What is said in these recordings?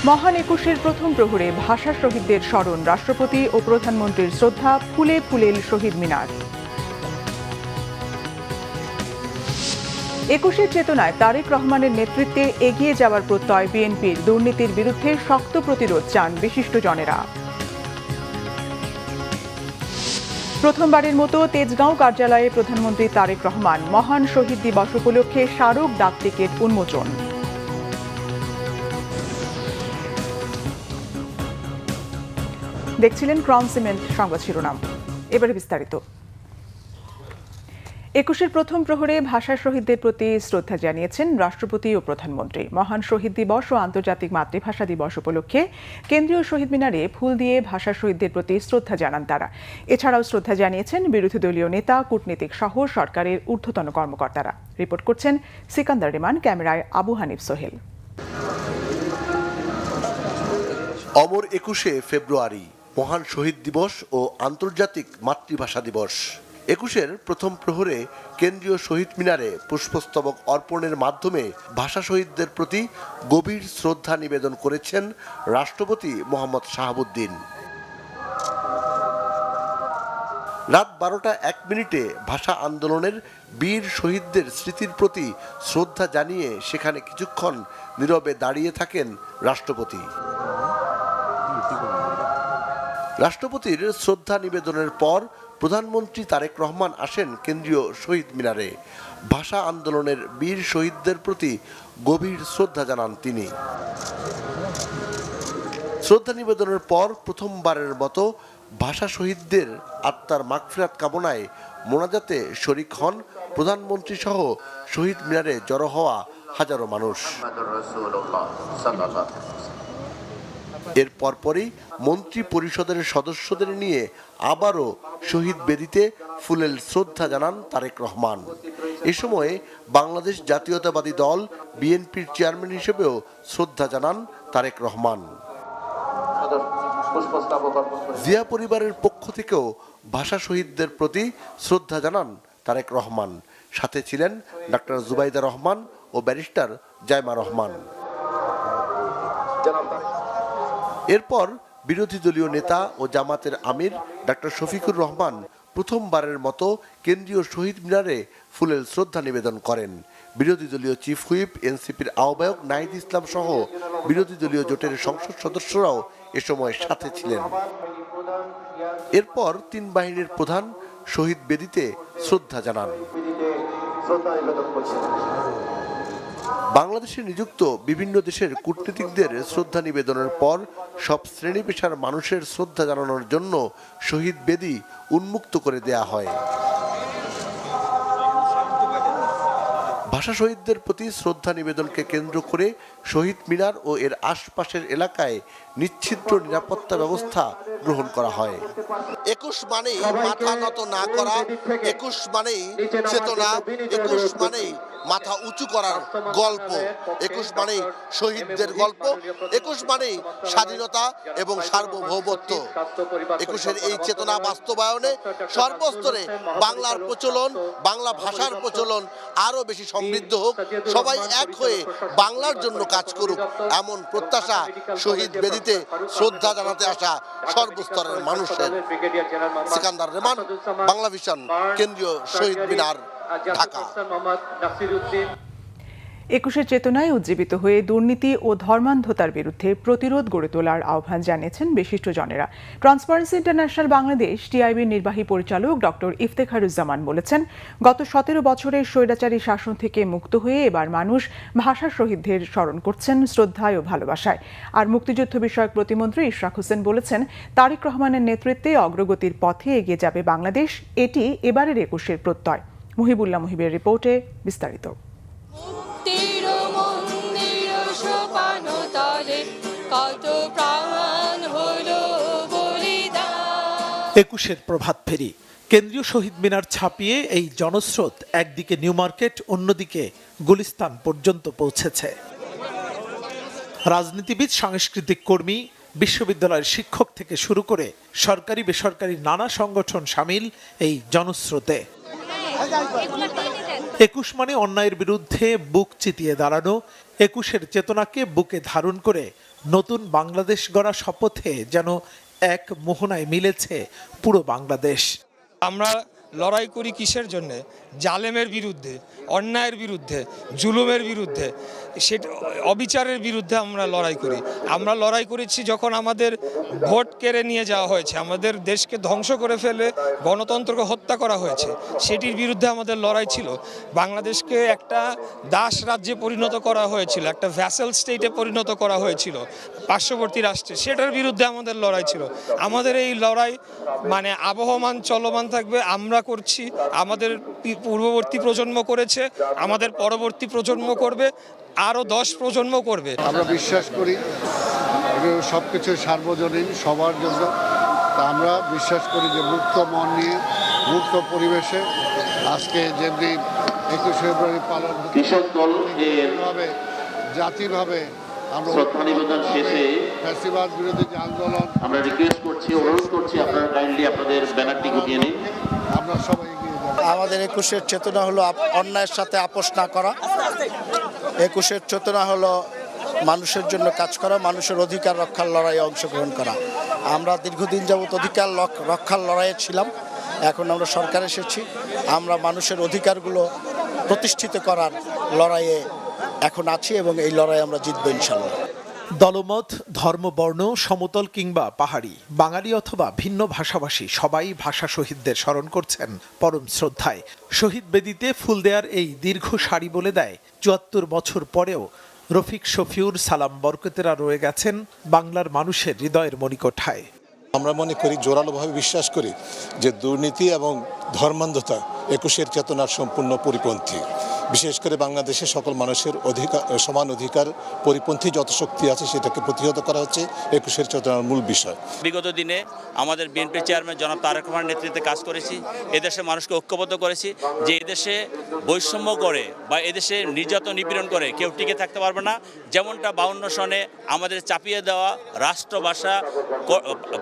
মহান একুশের প্রথম প্রহরে ভাষা শহীদদের স্মরণ, রাষ্ট্রপতি ও প্রধানমন্ত্রীর শ্রদ্ধা, ফুলে ফুলেল শহীদ মিনার। একুশের চেতনায় তারেক রহমানের নেতৃত্বে এগিয়ে যাওয়ার প্রত্যয় বিএনপির, দুর্নীতির বিরুদ্ধে শক্ত প্রতিরোধ চান বিশিষ্টজনেরা। প্রথমবারের মতো তেজগাঁও কার্যালয়ে প্রধানমন্ত্রী তারেক রহমান, মহান শহীদ দিবস উপলক্ষে স্মারক ডাক টিকিট উন্মোচন। দেখছিলেন ক্রাউন সিমেন্ট সংবাদ শিরোনাম, এবারে বিস্তারিত। একুশের প্রথম প্রহরে ভাষা শহীদদের প্রতি শ্রদ্ধা জানিয়েছেন রাষ্ট্রপতি ও প্রধানমন্ত্রী। মহান শহীদ দিবস ও আন্তর্জাতিক মাতৃভাষা দিবস উপলক্ষে কেন্দ্রীয় শহীদ মিনারে ফুল দিয়ে ভাষা শহীদদের প্রতি শ্রদ্ধা জানান তারা। এছাড়াও শ্রদ্ধা জানিয়েছেন বিরোধী দলীয় নেতা, কূটনীতিক সহ সরকারের ঊর্ধ্বতন কর্মকর্তারা। রিপোর্ট করছেন সিকান্দার রেমান, ক্যামেরায় আবু হানিফ সোহেল। অমর 21শে ফেব্রুয়ারি, মহান শহীদ দিবস ও আন্তর্জাতিক মাতৃভাষা দিবস। একুশের প্রথম প্রহরে কেন্দ্রীয় শহীদ মিনারে পুষ্পস্তবক অর্পণের মাধ্যমে ভাষা শহীদদের প্রতি গভীর শ্রদ্ধা নিবেদন করেছেন রাষ্ট্রপতি মোহাম্মদ শাহাবুদ্দিন। রাত 12টা 1 মিনিটে ভাষা আন্দোলনের বীর শহীদদের স্মৃতির প্রতি শ্রদ্ধা জানিয়ে সেখানে কিছুক্ষণ নীরবে দাঁড়িয়ে থাকেন রাষ্ট্রপতি। রাষ্ট্রপতির শ্রদ্ধা নিবেদনের পর প্রধানমন্ত্রী তারেক রহমান আসেন কেন্দ্রীয় শহীদ মিনারে। ভাষা আন্দোলনের বীর শহীদদের প্রতি গভীর শ্রদ্ধা জানান তিনি। শ্রদ্ধা নিবেদনের পর প্রথমবারের মতো ভাষা শহীদদের আত্মার মাগফিরাত কামনায় মোনাজাতে শরিক হন প্রধানমন্ত্রী সহ শহীদ মিনারে জড়ো হওয়া হাজারো মানুষ। এর পরপরই মন্ত্রী পরিষদের সদস্যদের নিয়ে আবারও শহীদ বেদিতে ফুলেল শ্রদ্ধা জানান তারেক রহমান। এ সময় বাংলাদেশ জাতীয়তাবাদী দল বিএনপির চেয়ারম্যান হিসেবেও শ্রদ্ধা জানান তারেক রহমান। জিয়া পরিবারের পক্ষ থেকেও ভাষা শহীদদের প্রতি শ্রদ্ধা জানান তারেক রহমান। সাথে ছিলেন ডাক্তার জুবাইদা রহমান ও ব্যারিস্টার জাইমা রহমান। এরপর বিরোধী দলীয় নেতা ও জামাতের আমির ডাক্তার শফিকুর রহমান প্রথমবারের মতো কেন্দ্রীয় শহীদ মিনারে ফুলেল শ্রদ্ধা নিবেদন করেন। বিরোধী দলীয় চিফ হুইপ, এনসিপির আহ্বায়ক নাহিদ ইসলাম সহ বিরোধী দলীয় জোটের সংসদ সদস্যরাও এ সময় সাথে ছিলেন। এরপর 3 বাহিনীর প্রধান শহীদ বেদিতে শ্রদ্ধা জানান। বাংলাদেশে নিযুক্ত বিভিন্ন দেশের কূটনীতিকদের শ্রদ্ধা নিবেদনের পর সব শ্রেণী পেশার মানুষের শ্রদ্ধা জানানোর জন্য শহীদ বেদি উন্মুক্ত করে দেয়া হয়। ভাষা শহীদদের প্রতি শ্রদ্ধা নিবেদনকে কেন্দ্র করে শহীদ মিনার ও এর আশপাশের এলাকায় নিশ্ছিদ্র নিরাপত্তা ব্যবস্থা গ্রহণ করা হয়। 21 মানেই মাথা নত না করা, 21 মানেই চেতনা, 21 মানেই মাথা উঁচু করার গল্প, 21 মানেই শহীদদের গল্প, 21 মানেই স্বাধীনতা এবং সার্বভৌমত্ব। 21-এর এই চেতনা বাস্তবায়নে সর্বস্তরে বাংলার প্রচলন, বাংলা ভাষার প্রচলন আরো বেশি সমৃদ্ধ হোক, সবাই এক হয়ে বাংলার জন্য কাজ করুক, এমন প্রত্যাশা শহীদ বেদিতে শ্রদ্ধা জানাতে আসা সর্বস্তরের মানুষের। সিকান্দার রেমান, বাংলা ভিশন, কেন্দ্রীয় শহীদ মিনার, ঢাকা। 21-এর চেতনায় উজ্জীবিত হয়ে দুর্নীতি ও ধর্মান্ধতার বিরুদ্ধে প্রতিরোধ গড়ে তোলার আহ্বান জানিয়েছেন বিশিষ্টজনেরা। ট্রান্সপারেন্সি ইন্টারন্যাশনাল বাংলাদেশ টিআইবির নির্বাহী পরিচালক ডক্টর ইফতেখারুজ্জামান বলেছেন, গত 17 বছরের স্বৈরাচারী শাসন থেকে মুক্ত হয়ে এবার মানুষ ভাষা শহীদদের স্মরণ করছেন শ্রদ্ধায় ও ভালোবাসায়। আর মুক্তিযুদ্ধ বিষয়ক প্রতিমন্ত্রী ইশরাক হোসেন বলেছেন, তারেক রহমানের নেতৃত্বে অগ্রগতির পথে এগিয়ে যাবে বাংলাদেশ, এটি এবারের 21-এর প্রত্যয়। মুহিবুল্লাহ মুহিবের রিপোর্টে বিস্তারিত। 21-এর প্রভাত ফেরি, কেন্দ্রীয় শহীদ মিনার ছাপিয়ে এই জনস্রোত একদিকে নিউ মার্কেট, অন্যদিকে গুলিস্তান পর্যন্ত পৌঁছেছে। রাজনীতিবিদ, সাংস্কৃতিক কর্মী, বিশ্ববিদ্যালয়ের শিক্ষক থেকে শুরু করে সরকারি বেসরকারি নানা সংগঠন সামিল এই জনস্রোতে। একুশ মানে অন্যায়ের বিরুদ্ধে বুক চিতিয়ে দাঁড়ানো, একুশের চেতনাকে বুকে ধারণ করে নতুন বাংলাদেশ গড়া শপথে যেন এক মোহনায় মিলেছে পুরো বাংলাদেশ। আমরা লড়াই করি কিসের জন্য? জালেমের বিরুদ্ধে, অন্যায়ের বিরুদ্ধে, জুলুমের বিরুদ্ধে, সেটা অবিচারের বিরুদ্ধে আমরা লড়াই করি। আমরা লড়াই করেছি যখন আমাদের ভোট কেড়ে নিয়ে যাওয়া হয়েছে, আমাদের দেশকে ধ্বংস করে ফেলে গণতন্ত্রকে হত্যা করা হয়েছে, সেটির বিরুদ্ধে আমাদের লড়াই ছিল। বাংলাদেশকে একটা দাস রাজ্যে পরিণত করা হয়েছিল, একটা ভ্যাসেল স্টেটে পরিণত করা হয়েছিল পার্শ্ববর্তী রাষ্ট্রে, সেটার বিরুদ্ধে আমাদের লড়াই ছিল। আমাদের এই লড়াই মানে আবহমান চলমান থাকবে। আমরা করছি, আমাদের পূর্ববর্তী প্রজন্ম করেছে, আমাদের পরবর্তী প্রজন্ম করবে, আরও 10 প্রজন্ম করবে। আমরা বিশ্বাস করি সব কিছু সার্বজনীন, সবার জন্য। তা আমরা বিশ্বাস করি যে মুক্ত মন নিয়ে, মুক্ত পরিবেশে আজকে যেমনি 21 ফেব্রুয়ারি পালন কৃষক দল জাতিভাবে আমরা শ্রদ্ধা নিবেদন শেষে ফ্যাসিবাদ বিরোধী যে আন্দোলন, আমরা রিকোয়েস্ট করছি, অনুরোধ করছি আপনারা কাইন্ডলি আপনাদের ব্যানারটি গুটিয়ে নিন। আমরা সবাই এগিয়ে যাব। আমাদের একুশের চেতনা হলো অন্যায়ের সাথে আপোষ না করা। একুশের চেতনা হলো মানুষের জন্য কাজ করা, মানুষের অধিকার রক্ষার লড়াইয়ে অংশগ্রহণ করা। আমরা দীর্ঘদিন যাবত অধিকার রক্ষার লড়াইয়ে ছিলাম, এখন আমরা সরকার এসেছি, আমরা মানুষের অধিকারগুলো প্রতিষ্ঠিত করার লড়াইয়ে এখন আছি এবং এই লড়াই আমরা জিতবো ইনশাল্লাহ। দলমত, ধর্ম, বর্ণ, সমতল কিংবা পাহাড়ি, বাঙালি অথবা ভিন্ন ভাষাভাষী সবাই ভাষা শহীদদের স্মরণ করছেন পরম শ্রদ্ধায়। শহীদ বেদিতে ফুল দেওয়ার এই দীর্ঘ সারি বলে দেয় ৭৪ বছর পরেও রফিক, শফিউর, সালাম, বরকতেরা রয়ে গেছেন বাংলার মানুষের হৃদয়ের মণিকোঠায়। আমরা মনে করি, জোরালোভাবে বিশ্বাস করি যে দুর্নীতি এবং ধর্মান্ধতা একুশের চেতনার সম্পূর্ণ পরিপন্থী। বিশেষ করে বাংলাদেশে সকল মানুষের অধিকার, সমান অধিকার পরিপন্থী যত শক্তি আছে সেটাকে প্রতিহত করা হচ্ছে একুশের চেতনার মূল বিষয়। বিগত দিনে আমাদের বিএনপি চেয়ারম্যান জনাব তারেক রহমানের নেতৃত্বে কাজ করেছি, এদেশের মানুষকে ঐক্যবদ্ধ করেছি যে এদেশে বৈষম্য করে বা এদেশে নির্যাতন নিপীড়ন করে কেউ টিকে থাকতে পারবে না। যেমনটা 52 সনে আমাদের চাপিয়ে দেওয়া রাষ্ট্রভাষা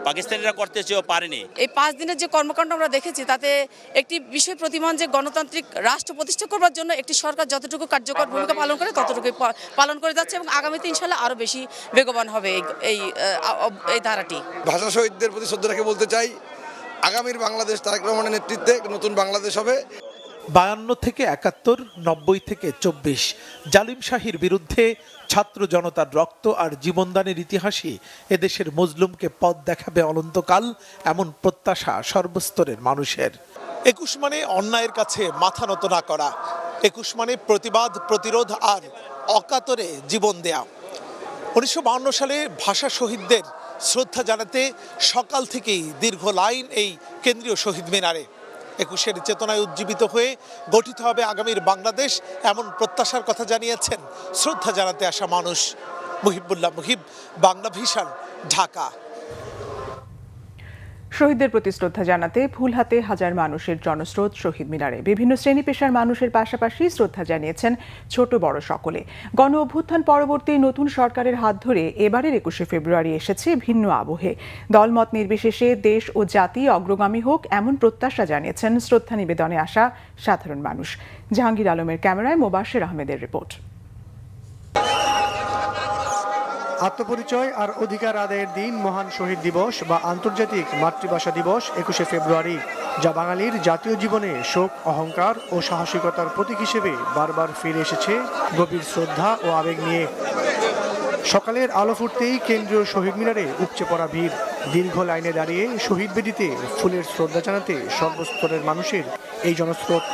পাকিস্তানিরা করতে চেয়েও পারেনি। এই 5 দিনের যে কর্মকাণ্ড আমরা দেখেছি তাতে একটি বিষয় প্রতিমান যে গণতান্ত্রিক রাষ্ট্র প্রতিষ্ঠা করবার জন্য একটি সরকার যতটুকু কার্যকর ভূমিকা পালন করে ততটুকু পালন করে যাচ্ছে এবং আগামীতে ইনশাল্লাহ আরও বেশি বেগবান হবে এই ধারাটি। ভাষা শহীদদের প্রতি শ্রদ্ধা রেখে বলতে চাই, আগামীর বাংলাদেশ তারেক রহমানের নেতৃত্বে নতুন বাংলাদেশ হবে। 52 থেকে 71, 90 থেকে 24 জালিম শাহীর বিরুদ্ধে ছাত্র জনতার রক্ত আর জীবনদানের ইতিহাসই এদেশের মজলুমকে পথ দেখাবে অনন্তকাল, এমন প্রত্যাশা সর্বস্তরের মানুষের। 21 মানে অন্যায়ের কাছে মাথা নত না করা, 21 মানে প্রতিবাদ, প্রতিরোধ আর অকাতরে জীবন দেয়া। 1952 সালে ভাষা শহীদদের শ্রদ্ধা জানাতে সকাল থেকেই দীর্ঘ লাইন এই কেন্দ্রীয় শহীদ মিনারে। 21-এর চেতনায় উজ্জীবিত হয়ে গঠিত হবে আগামীর বাংলাদেশ, এমন প্রত্যাশার কথা জানিয়েছেন শ্রদ্ধা জানাতে আসা মানুষ। মুহিবুল্লাহ মুহিব, বাংলা ভিশন, ঢাকা। শহীদদের প্রতি শ্রদ্ধা জানাতে ফুল হাতে হাজার মানুষের জনস্রোত শহীদ মিনারে। বিভিন্ন শ্রেণী পেশার মানুষের পাশাপাশি শ্রদ্ধা জানিয়েছেন ছোট বড় সকলে। গণ অভ্যুত্থান পরবর্তী নতুন সরকারের হাত ধরে এবারের 21শে ফেব্রুয়ারি এসেছে ভিন্ন আবহে। দলমত নির্বিশেষে দেশ ও জাতি অগ্রগামী হোক এমন প্রত্যাশা জানিয়েছেন শ্রদ্ধা নিবেদনে আসা সাধারণ মানুষ। জাহাঙ্গীর আলমের ক্যামেরায় মোবাশ্বের আহমেদের রিপোর্ট। আত্মপরিচয় আর অধিকার আদায়ের দিন মহান শহীদ দিবস বা আন্তর্জাতিক মাতৃভাষা দিবস 21শে ফেব্রুয়ারি, যা বাঙালির জাতীয় জীবনে শোক, অহংকার ও সাহসিকতার প্রতীক হিসেবে বারবার ফিরে এসেছে গভীর শ্রদ্ধা ও আবেগ নিয়ে। সকালের আলো ফুটতেই কেন্দ্রীয় শহীদ মিনারে উপচে পড়া ভিড়। দীর্ঘ লাইনে দাঁড়িয়ে শহীদ বেদিতে ফুলের শ্রদ্ধা জানাতে সর্বস্তরের মানুষের এই জনস্রোত।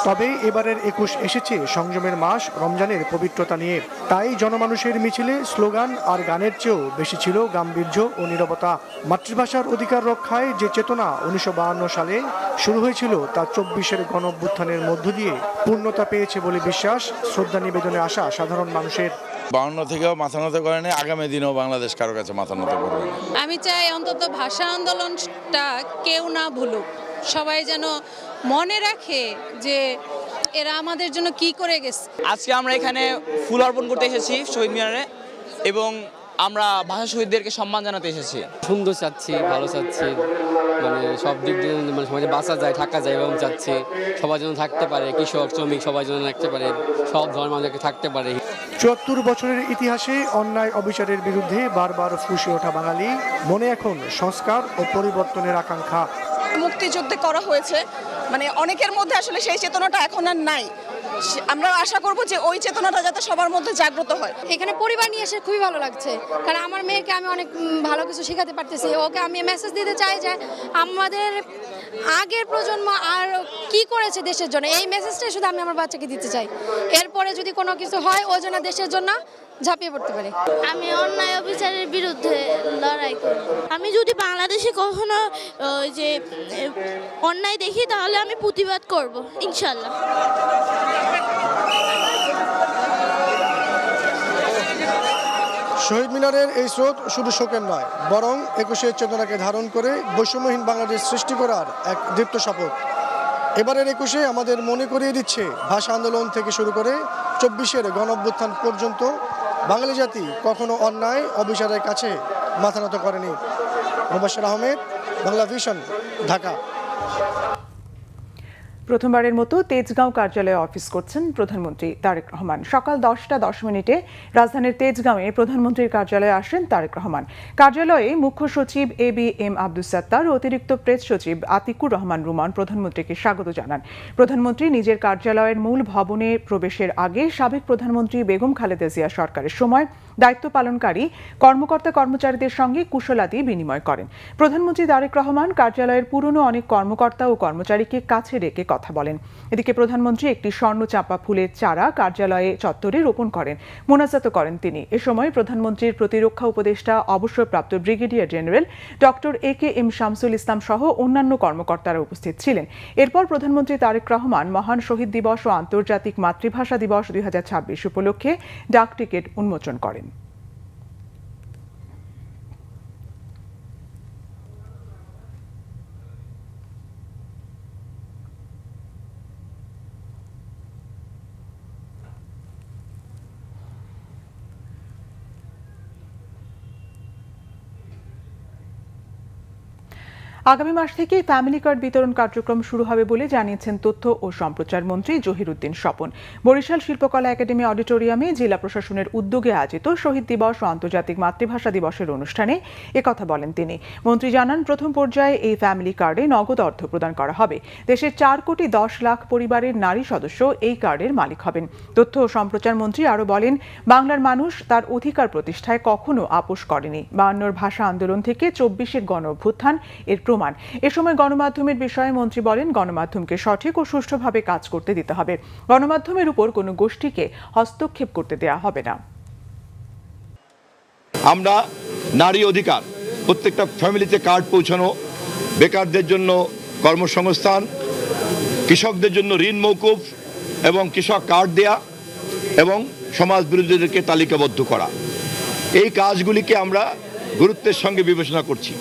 তবে এবারের 21 এসেছে সংযমের মাস রমজানের পবিত্রতা নিয়ে। তাই জনমানুষের মিছিলে স্লোগান আর গানের চেয়েও বেশি ছিল গাম্ভীর্য ও নীরবতা। মাতৃভাষার অধিকার রক্ষায় যে চেতনা 1952 সালে শুরু হয়েছিল তা 24-এর গণ অভ্যুত্থানের মধ্য দিয়ে পূর্ণতা পেয়েছে বলে বিশ্বাস শ্রদ্ধা নিবেদনে আসা সাধারণ মানুষের। 52 থেকেও মাথা নত করেনি, আগামী দিনেও বাংলাদেশ কারো কাছে মাথা নত করবে না। আমি চাই অন্তত ভাষা আন্দোলনটা কেউ না ভুলুক, সবাই যেন মনে রাখে যে এরা আমাদের জন্য কি করে গেছে। আজকে আমরা এখানে ফুল অর্পণ করতে এসেছি শহীদ মিনারে এবং আমরা ভাষা শহীদদেরকে সম্মান জানাতে এসেছি। সুন্দর চাচ্ছি, ভালো চাচ্ছি, মানে সব দিক দিয়ে মানে সমাজে বাঁচা যায়, থাকা যায় এবং চাচ্ছি সবাই যেন থাকতে পারে, কৃষক শ্রমিক সবাই যেন থাকতে পারে, সব ধর্মান্তরিক থাকতে পারে। ৭৪ বছরের ইতিহাসে অন্যায় অবিচারের বিরুদ্ধে বারবার ফুঁসে ওঠা বাঙালি মনে এখন সংস্কার ও পরিবর্তনের আকাঙ্ক্ষা। মুক্তিযুদ্ধে করা হয়েছে, মানে অনেকের মধ্যে আসলে সেই চেতনাটা এখন আর নাই। আমরা আশা করব যে ওই চেতনাটা যাতে সবার মধ্যে জাগ্রত হয়। এখানে পরিবার নিয়ে এসে খুবই ভালো লাগছে, কারণ আমার মেয়েকে আমি অনেক ভালো কিছু শেখাতে পারতেছি। ওকে আমি মেসেজ দিতে চাই যে আমাদের আগের প্রজন্ম আর কি করেছে দেশের জন্য, এই মেসেজটাই শুধু আমি আমার বাচ্চাকে দিতে চাই। এরপরে যদি কোনো কিছু হয় ও যেন দেশের জন্য ঝাঁপিয়ে পড়তে পারে। আমি অন্যায় অবিচারের বিরুদ্ধে লড়াই করি। আমি যদি বাংলাদেশে কখনো যে অন্যায় দেখি তাহলে আমি প্রতিবাদ করব ইনশাল্লাহ। শহীদ মিনারের এই স্রোত শুধু শোকের নয়, বরং ২১-এর চেতনাকে ধারণ করে বৈষম্যহীন বাংলাদেশ সৃষ্টি করার এক দীপ্ত শপথ। এবারের ২১-এ আমাদের মনে করিয়ে দিচ্ছে ভাষা আন্দোলন থেকে শুরু করে ২৪-এর গণঅভ্যুত্থান পর্যন্ত বাঙালি জাতি কখনো অন্যায় অবিচারের কাছে মাথা নত করেনি। মুবাশশির আহমেদ, বাংলা ভিশন, ঢাকা। প্রথমবারের মতো তেজগাঁও কার্যালয়ে অফিস করছেন প্রধানমন্ত্রী তারেক রহমান। সকাল 10:10 রাজধানীর তেজগাঁওয়ে প্রধানমন্ত্রীর কার্যালয়ে আসেন তারেক রহমান। কার্যালয়ে মুখ্য সচিব ABM আব্দুস সাত্তার ও অতিরিক্ত প্রেস সচিব আতিকুর রহমান রুমান প্রধানমন্ত্রীকে স্বাগত জানান। প্রধানমন্ত্রী নিজের কার্যালয়ের মূল ভবনে প্রবেশের আগে সাবেক প্রধানমন্ত্রী বেগম খালেদা জিয়া সরকারের সময় দায়িত্ব পালনকারী কর্মকর্তা কর্মচারীদের সঙ্গে কুশলাদি বিনিময় করেন। প্রধানমন্ত্রী তারেক রহমান কার্যালয়ের পুরনো অনেক কর্মকর্তা ও কর্মচারীকে কাছে ডেকে কথা বলেন। এদিকে প্রধানমন্ত্রী একটি স্বর্ণ চাঁপা ফুলের চারা কার্যালয়ে চত্বরে রোপণ করেন, মোনাজাত করেন তিনি। এ সময় প্রধানমন্ত্রীর প্রতিরক্ষা উপদেষ্টা অবসরপ্রাপ্ত brigadier general doctor AKM Shamsul Islam সহ অন্যান্য কর্মকর্তারা উপস্থিত ছিলেন। এরপর প্রধানমন্ত্রী তারেক রহমান মহান শহীদ দিবস ও আন্তর্জাতিক মাতৃভাষা দিবস 2026 উপলক্ষে ডাক টিকিট উন্মোচন করেন। আগামী মাস থেকে ফ্যামিলি কার্ড বিতরণ কার্যক্রম শুরু হবে বলে জানিয়েছেন তথ্য ও সম্প্রচার মন্ত্রী জহিরুদ্দিন স্বপন। বরিশাল শিল্পকলা একাডেমি অডিটোরিয়ামে জেলা প্রশাসনের উদ্যোগে আয়োজিত শহীদ দিবস ও আন্তর্জাতিক মাতৃভাষা দিবসের অনুষ্ঠানে একথা বলেন তিনি। মন্ত্রী জানান, প্রথম পর্যায়ে এই ফ্যামিলি কার্ডে নগদ অর্থ প্রদান করা হবে। দেশের 4,10,00,000 পরিবারের নারী সদস্য এই কার্ডের মালিক হবেন। তথ্য ও সম্প্রচার মন্ত্রী আরও বলেন, বাংলার মানুষ তার অধিকার প্রতিষ্ঠায় কখনো আপোষ করেনি। 52-র ভাষা আন্দোলন থেকে 24-এর গণ অভ্যুত্থান এর প্রমাণ। এ সময় গণমাধ্যমের বিষয়ে মন্ত্রী বলেন, গণমাধ্যমকে সঠিক ও সুষ্ঠুভাবে কাজ করতে দিতে হবে। গণমাধ্যমের উপর কোনো গোষ্ঠীকে হস্তক্ষেপ করতে দেয়া হবে না। আমরা নারী অধিকার, প্রত্যেকটা ফ্যামিলিতে কার্ড পৌঁছানো, বেকারদের জন্য কর্মসংস্থান, কৃষকদের জন্য ঋণ মৌকুফ এবং কৃষক কার্ড দেয়া এবং সমাজ বিরোধীদেরকে তালিকাবদ্ধ করা, এই কাজগুলিকে আমরা গুরুত্বের সঙ্গে বিবেচনা করছি।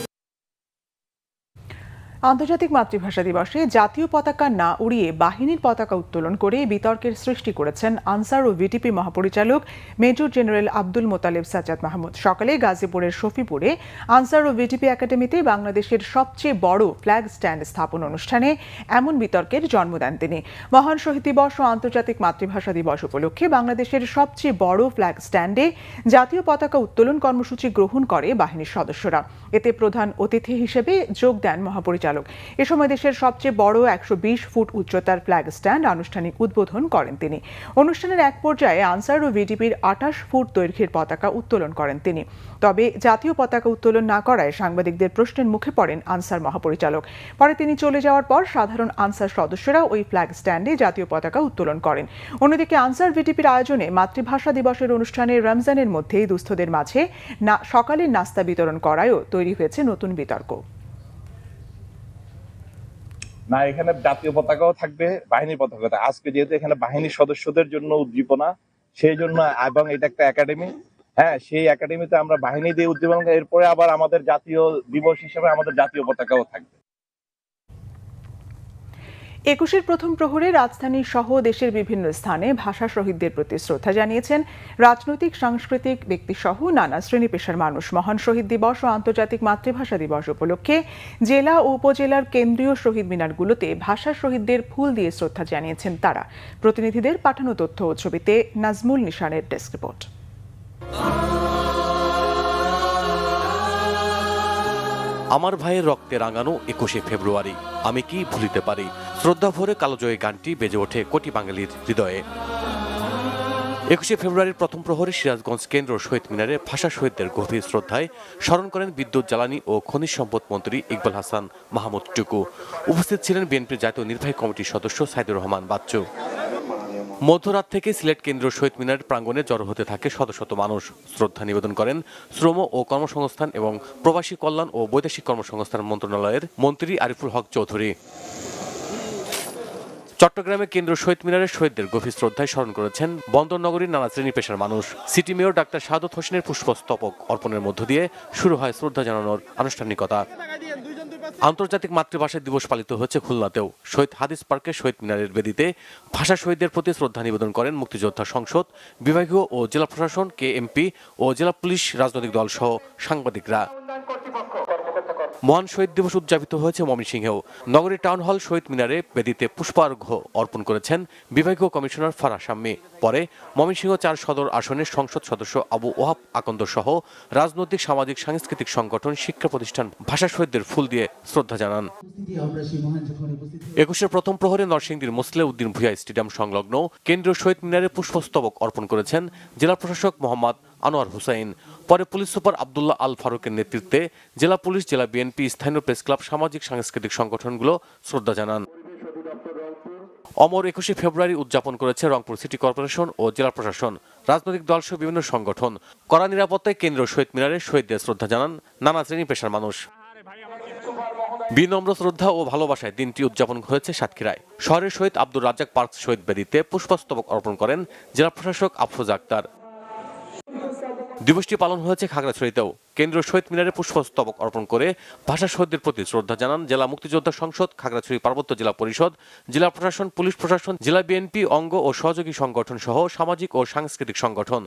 আন্তর্জাতিক মাতৃভাষা দিবসে জাতীয় পতাকা না উড়িয়ে বাহিনীর পতাকা উত্তোলন করে বিতর্কের সৃষ্টি করেছেন আনসার ও ভিটিপি মহাপরিচালক মেজর জেনারেল আব্দুল মোতালেব সাজ্জাদ মাহমুদ। সকালে গাজীপুরের শফিপুরে আনসার ও ভিটিপি একাডেমিতে বাংলাদেশের সবচেয়ে বড় ফ্ল্যাগ স্ট্যান্ড স্থাপন অনুষ্ঠানে এমন বিতর্কের জন্ম দেন তিনি। মহান শহীদ দিবস ও আন্তর্জাতিক মাতৃভাষা দিবস উপলক্ষে বাংলাদেশের সবচেয়ে বড় ফ্ল্যাগ স্ট্যান্ডে জাতীয় পতাকা উত্তোলন কর্মসূচি গ্রহণ করে বাহিনীর সদস্যরা। এতে প্রধান অতিথি হিসেবে যোগ দেন মহাপরিচালক। এ সময় দেশের সবচেয়ে বড় 120 ফুট উচ্চতার ফ্ল্যাগ স্ট্যান্ড আনুষ্ঠানিক উদ্বোধন করেন তিনি। অনুষ্ঠানের এক পর্যায়ে আনসার ও ভিটিপির 28 ফুট দৈর্ঘ্যের পতাকা উত্তোলন করেন তিনি। তবে জাতীয় পতাকা উত্তোলন না করায় সাংবাদিকদের প্রশ্নের মুখে পড়েন আনসার মহাপরিচালক। পরে তিনি চলে যাওয়ার পর সাধারণ আনসার সদস্যরা ওই ফ্ল্যাগ স্ট্যান্ডে জাতীয় পতাকা উত্তোলন করেন। অন্যদিকে আনসার ভিটিপির আয়োজনে মাতৃভাষা দিবসের অনুষ্ঠানে রমজানের মধ্যেই দুস্থদের মাঝে সকালের নাস্তা বিতরণ করায়ও তৈরি হয়েছে নতুন বিতর্ক। না, এখানে জাতীয় পতাকাও থাকবে, বাহিনীর পতাকা থাকবে। আজকে যেহেতু এখানে বাহিনীর সদস্যদের জন্য উদ্দীপনা, সেই জন্য, এবং এটা একটা একাডেমি, হ্যাঁ, সেই একাডেমিতে আমরা বাহিনী দিয়ে উদ্দীপনা, এরপরে আবার আমাদের জাতীয় দিবস হিসেবে আমাদের জাতীয় পতাকাও থাকবে। একুশের প্রথম প্রহরে রাজধানী সহ দেশের বিভিন্ন স্থানে ভাষা শহীদদের প্রতি শ্রদ্ধা জানিয়েছেন রাজনৈতিক সাংস্কৃতিক ব্যক্তিসহ নানা শ্রেণী পেশার মানুষ। মহান শহীদ দিবস ও আন্তর্জাতিক মাতৃভাষা দিবস উপলক্ষে জেলা ও উপজেলার কেন্দ্রীয় শহীদ মিনারগুলোতে ভাষা শহীদদের ফুল দিয়ে শ্রদ্ধা জানিয়েছেন তারা। প্রতিনিধিদের পাঠানো তথ্য ও ছবিতে নাজমুল নিশানের ডেস্ক রিপোর্ট। আমার ভাইয়ের রক্তে রাঙানো ২১শে ফেব্রুয়ারি, আমি কি ভুলিতে পারি। শ্রদ্ধা ভরে কালোজয়ী গানটি বেজে ওঠে কোটি বাঙালির হৃদয়ে। ২১শে ফেব্রুয়ারির প্রথম প্রহরে সিরাজগঞ্জ কেন্দ্র শহীদ মিনারে ভাষা শহীদদের গভীর শ্রদ্ধায় স্মরণ করেন বিদ্যুৎ, জ্বালানি ও খনিজ সম্পদ মন্ত্রী ইকবাল হাসান মাহমুদ টুকু। উপস্থিত ছিলেন বিএনপির জাতীয় নির্বাহী কমিটির সদস্য সাইদুর রহমান বাচ্চু। মধ্যরাত থেকে সিলেট কেন্দ্র শহীদ মিনার প্রাঙ্গণে জড়ো হতে থাকে শত শত মানুষ। শ্রদ্ধা নিবেদন করেন শ্রম ও কর্মসংস্থান এবং প্রবাসী কল্যাণ ও বৈদেশিক কর্মসংস্থান মন্ত্রণালয়ের মন্ত্রী আরিফুল হক চৌধুরী। চট্টগ্রামে কেন্দ্র শহীদ মিনারে শহীদদের গভীর শ্রদ্ধায় স্মরণ করেছেন বন্দর নগরীর নানা শ্রেণী পেশার মানুষ। সিটি মেয়র ডাক্তার শাহাদত হোসেনের পুষ্পস্তবক অর্পণের মধ্য দিয়ে শুরু হয় শ্রদ্ধা জানানোর আনুষ্ঠানিকতা। আন্তর্জাতিক মাতৃভাষা দিবস পালিত হচ্ছে খুলনাতেও। শহীদ হাদিস পার্কে শহীদ মিনারের বেদিতে ভাষা শহীদদের প্রতি শ্রদ্ধা নিবেদন করেন মুক্তিযোদ্ধা সংসদ, বিভাগীয় ও জেলা প্রশাসন, কেএমপি ও জেলা পুলিশ, রাজনৈতিক দল সহ সাংবাদিকরা। মহান শহীদ দিবস উদযাপিত হয়েছে ময়মনসিংহেও। নগরীর টাউন হল শহীদ মিনারে বেদিতে পুষ্পার্ঘ্য অর্পণ করেছেন বিভাগীয় কমিশনার ফারাহ শাম্মী। পরে ময়মনসিংহ ৪ সদর আসনের সংসদ সদস্য আবু ওহাব আকন্দ সহ রাজনৈতিক, সামাজিক, সাংস্কৃতিক সংগঠন, শিক্ষা প্রতিষ্ঠান ভাষা শহীদদের ফুল দিয়ে শ্রদ্ধা জানান। ২১শে প্রথম প্রহরে নরসিংদীর মোসলে উদ্দিন ভূঁইয়া স্টেডিয়াম সংলগ্ন কেন্দ্রীয় শহীদ মিনারে পুষ্পস্তবক অর্পণ করেছেন জেলা প্রশাসক মোহাম্মদ আনোয়ার হুসাইন। পরে পুলিশ সুপার আবদুল্লাহ আল ফারুকের নেতৃত্বে জেলা পুলিশ, জেলা বিএনপি, স্থানীয় প্রেস ক্লাব, সামাজিক সাংস্কৃতিক সংগঠনগুলো শ্রদ্ধা জানান। অমর ২১শে ফেব্রুয়ারি উদযাপন করেছে রংপুর সিটি কর্পোরেশন ও জেলা প্রশাসন, রাজনৈতিক দলসহ বিভিন্ন সংগঠন। কড়া নিরাপত্তায় কেন্দ্রীয় শহীদ মিনারে শহীদদের শ্রদ্ধা জানান নানা শ্রেণী পেশার মানুষ। বিনম্র শ্রদ্ধা ও ভালোবাসায় দিনটি উদযাপন হয়েছে সাতক্ষীরায়। শহরের শহীদ আব্দুর রাজ্জাক পার্ক শহীদ বেদিতে পুষ্পস্তবক অর্পণ করেন জেলা প্রশাসক আফরোজ আক্তার। দিবসটি পালন হয়েছে খাগড়াছড়িতেও। কেন্দ্রীয় শহীদ মিনারে পুষ্পস্তবক অর্পণ করে ভাষা শহীদদের প্রতি শ্রদ্ধা জানান জেলা মুক্তিযোদ্ধা সংসদ, খাগড়াছড়ি পার্বত্য জেলা পরিষদ, জেলা প্রশাসন, পুলিশ প্রশাসন, জেলা বিএনপি অঙ্গ ও সহযোগী সংগঠন সহ সামাজিক ও সাংস্কৃতিক সংগঠন।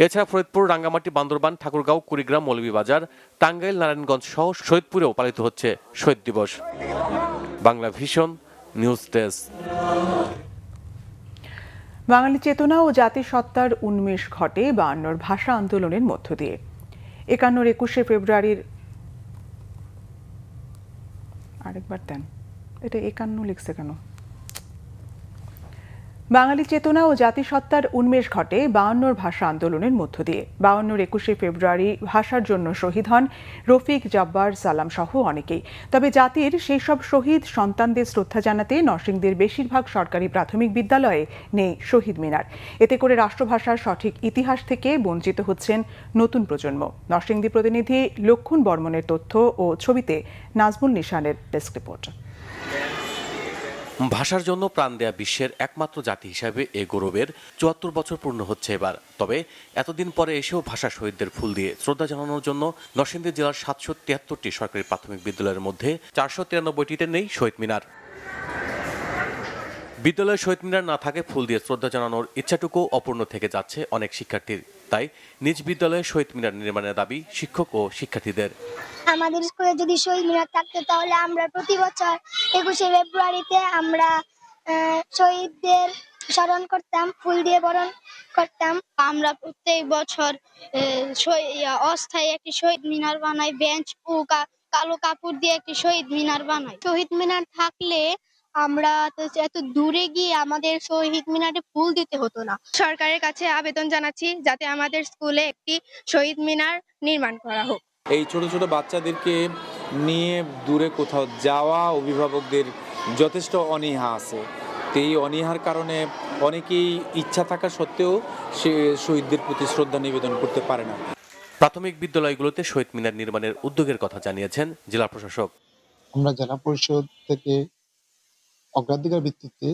এছাড়া ফরিদপুর, রাঙ্গামাটি, বান্দরবান, ঠাকুরগাঁও, কুড়িগ্রাম, মৌলভীবাজার, টাঙ্গাইল, নারায়ণগঞ্জ সহ শহীদপুরেও পালিত হচ্ছে শহীদ দিবস। Bangla vision news desk. বাঙালি চেতনা ও জাতিসত্তার উন্মেষ ঘটে ৫২ ভাষা আন্দোলনের মধ্য দিয়ে। ২১শে ফেব্রুয়ারির আরেকবার দেন, এটা ৫১ লিখছে কেন? বাঙালি চেতনা ও জাতিসত্তার উন্মেষ ঘটে ৫২ ভাষা আন্দোলনের মধ্য দিয়ে। ২১শে ফেব্রুয়ারি ভাষার জন্য শহীদ হন রফিক, জব্বার, সালাম সহ অনেকেই। তবে জাতির সেই সব শহীদ সন্তানদের শ্রদ্ধা জানাতে নরসিংদীর বেশিরভাগ সরকারি প্রাথমিক বিদ্যালয়ে নেই শহীদ মিনার। এতে করে রাষ্ট্রভাষার সঠিক ইতিহাস থেকে বঞ্চিত হচ্ছেন নতুন প্রজন্ম। নরসিংদী প্রতিনিধি লক্ষণ বর্মনের তথ্য ও ছবিতে নাজমুল নিশানের ডেস্ক রিপোর্ট। ভাষার জন্য প্রাণ দেয়া বিশ্বের একমাত্র জাতি হিসাবে এ গৌরবের ৭৪ বছর পূর্ণ হচ্ছে এবার। তবে এতদিন পরে এসেও ভাষা শহীদদের ফুল দিয়ে শ্রদ্ধা জানানোর জন্য নরসিংদী জেলার ৭৭৩টি সরকারি প্রাথমিক বিদ্যালয়ের মধ্যে ৪৯৩টিতে নেই শহীদ মিনার। বিদ্যালয়ে শহীদ মিনার না থাকে ফুল দিয়ে শ্রদ্ধা জানানোর ইচ্ছাটুকু অপূর্ণ থেকে যাচ্ছে অনেক শিক্ষার্থীর। তাই নিজ বিদ্যালয়ে শহীদ মিনার নির্মাণের দাবি শিক্ষক ও শিক্ষার্থীদের। আমাদের স্কুলে যদি শহীদ মিনার থাকতো তাহলে আমরা প্রতি বছর ২১শে ফেব্রুয়ারিতে আমরা শহীদদের স্মরণ করতাম, ফুল দিয়ে বরণ করতাম। আমরা প্রত্যেক বছর অস্থায়ী একটি শহীদ মিনার বানাই, বেঞ্চ ও কালো কাপড় দিয়ে একটি শহীদ মিনার বানাই। শহীদ মিনার থাকলে আমরা এত দূরে গিয়ে আমাদের শহীদ মিনারে ফুল দিতে হতো না। সরকারের কাছে আবেদন জানাচ্ছি যাতে আমাদের স্কুলে একটি শহীদ মিনার নির্মাণ করা হোক। এই ছোট ছোট বাচ্চাদেরকে নিয়ে দূরে কোথাও যাওয়া অভিভাবকদের যথেষ্ট অনীহা আছে। তো এই অনীহার কারণে অনেকেই ইচ্ছা থাকা সত্ত্বেও সে শহীদদের প্রতি শ্রদ্ধা নিবেদন করতে পারে না। প্রাথমিক বিদ্যালয়গুলোতে শহীদ মিনার নির্মাণের উদ্যোগের কথা জানিয়েছেন জেলা প্রশাসক। আমরা জেলা পরিষদ থেকে অগ্রাধিকার ভিত্তিতে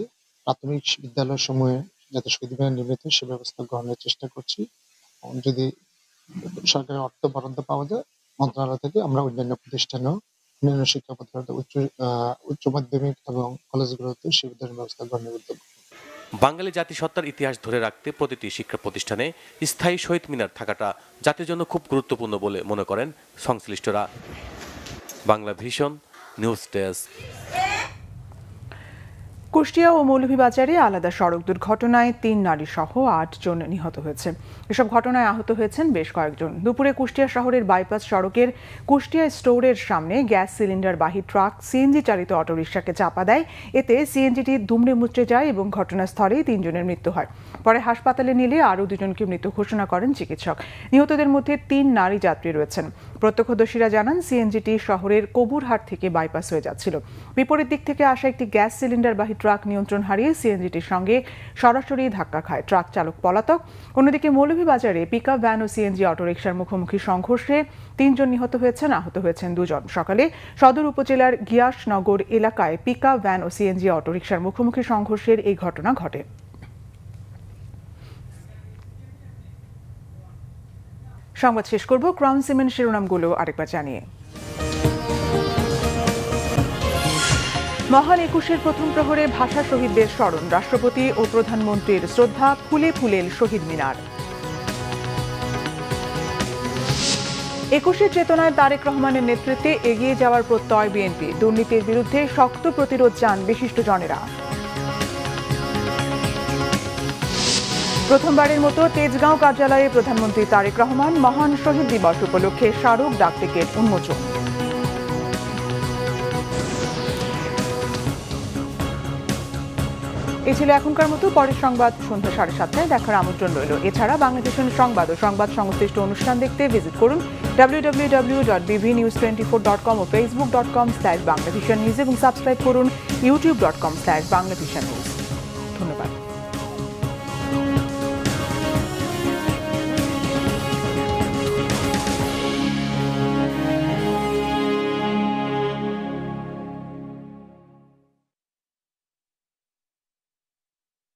প্রাথমিক বিদ্যালয় সমূহে যাতে শহীদ মিনার নির্মিত সে ব্যবস্থা গ্রহণের চেষ্টা করছি। যদি সরকারের অর্থ বরাদ্দ পাওয়া যায় মন্ত্রণালয় থেকে আমরা অন্যান্য প্রতিষ্ঠানেও অন্যান্য শিক্ষা প্রতিষ্ঠান উচ্চ মাধ্যমিক এবং কলেজগুলোতে সুবিধার ব্যবস্থা গ্রহণের উদ্যোগ। বাঙালি জাতিসত্তার ইতিহাস ধরে রাখতে প্রতিটি শিক্ষা প্রতিষ্ঠানে স্থায়ী শহীদ মিনার থাকাটা জাতির জন্য খুব গুরুত্বপূর্ণ বলে মনে করেন সংশ্লিষ্টরা। Bangla vision news desk. Kushtia ও মৌলভীবাজারে আলাদা সড়ক দুর্ঘটনায় 3 নারী সহ 8 জন নিহত হয়েছে। এসব ঘটনায় আহত হয়েছেন বেশ কয়েকজন। দুপুরে কুষ্টিয়া শহরের বাইপাস সড়কের কুষ্টিয়া স্টোরের সামনে গ্যাস সিলিন্ডার বাহী ট্রাক সিএনজি চালিত অটোরিকশাকে চাপা দেয়। এতে সিএনজিটি দুমড়ে মুচড়ে যায় এবং ঘটনাস্থলেই 3 জনের মৃত্যু হয়। পরে হাসপাতালে নিলে আরও 2 জনকে মৃত ঘোষণা করেন চিকিৎসক। নিহতদের মধ্যে 3 নারী যাত্রী রয়েছেন। প্রত্যক্ষদর্শীরা জানান সিএনজিটি শহরের কবুরহাট থেকে বাইপাস হয়ে যাচ্ছিল। বিপরীত দিক থেকে আসা একটি গ্যাস সিলিন্ডার বাহী ট্রাক নিয়ন্ত্রণ হারিয়ে সিএনজিটির সঙ্গে সরাসরি ধাক্কা খায়। ট্রাক চালক পলাতক। অন্যদিকে মৌলভীবাজারে পিকআপ ভ্যান ও সিএনজি অটোরিকশার মুখোমুখি সংঘর্ষে 3 জন নিহত হয়েছেন, আহত হয়েছেন 2 জন। সকালে সদর উপজেলার গিয়াসনগর এলাকায় পিকআপ ভ্যান ও সিএনজি অটোরিকশার মুখোমুখি সংঘর্ষের এই ঘটনা ঘটে। সংবাদ শেষ করব ক্রাউন সিমেন্ট শিরোনামগুলো আরেকবার জানিয়ে। মহান 21-এর প্রথম প্রহরে ভাষা শহীদদের স্মরণ। রাষ্ট্রপতি ও প্রধানমন্ত্রীর শ্রদ্ধা, ফুলে ফুলেল শহীদ মিনার। 21-এর চেতনায় তারেক রহমানের নেতৃত্বে এগিয়ে যাওয়ার প্রত্যয় বিএনপি। দুর্নীতির বিরুদ্ধে শক্ত প্রতিরোধ চান বিশিষ্টজনেরা। প্রথমবারের মতো তেজগাঁও কার্যালয়ে প্রধানমন্ত্রী তারেক রহমান। মহান শহীদ দিবস উপলক্ষে স্মারক ডাক টিকিট উন্মোচন। এই ছিল এখনকার মতো। পরের সংবাদ সন্ধ্যা 7:30 দেখার আমন্ত্রণ রইল। এছাড়া বাংলাদেশের সংবাদ ও সংবাদ সংশ্লিষ্ট অনুষ্ঠান দেখতে ভিজিট করুন www.bvnews24.com ও facebook.com/banglavishnnews এবং সাবস্ক্রাইব করুন youtube.com/banglavishnnews। ধন্যবাদ।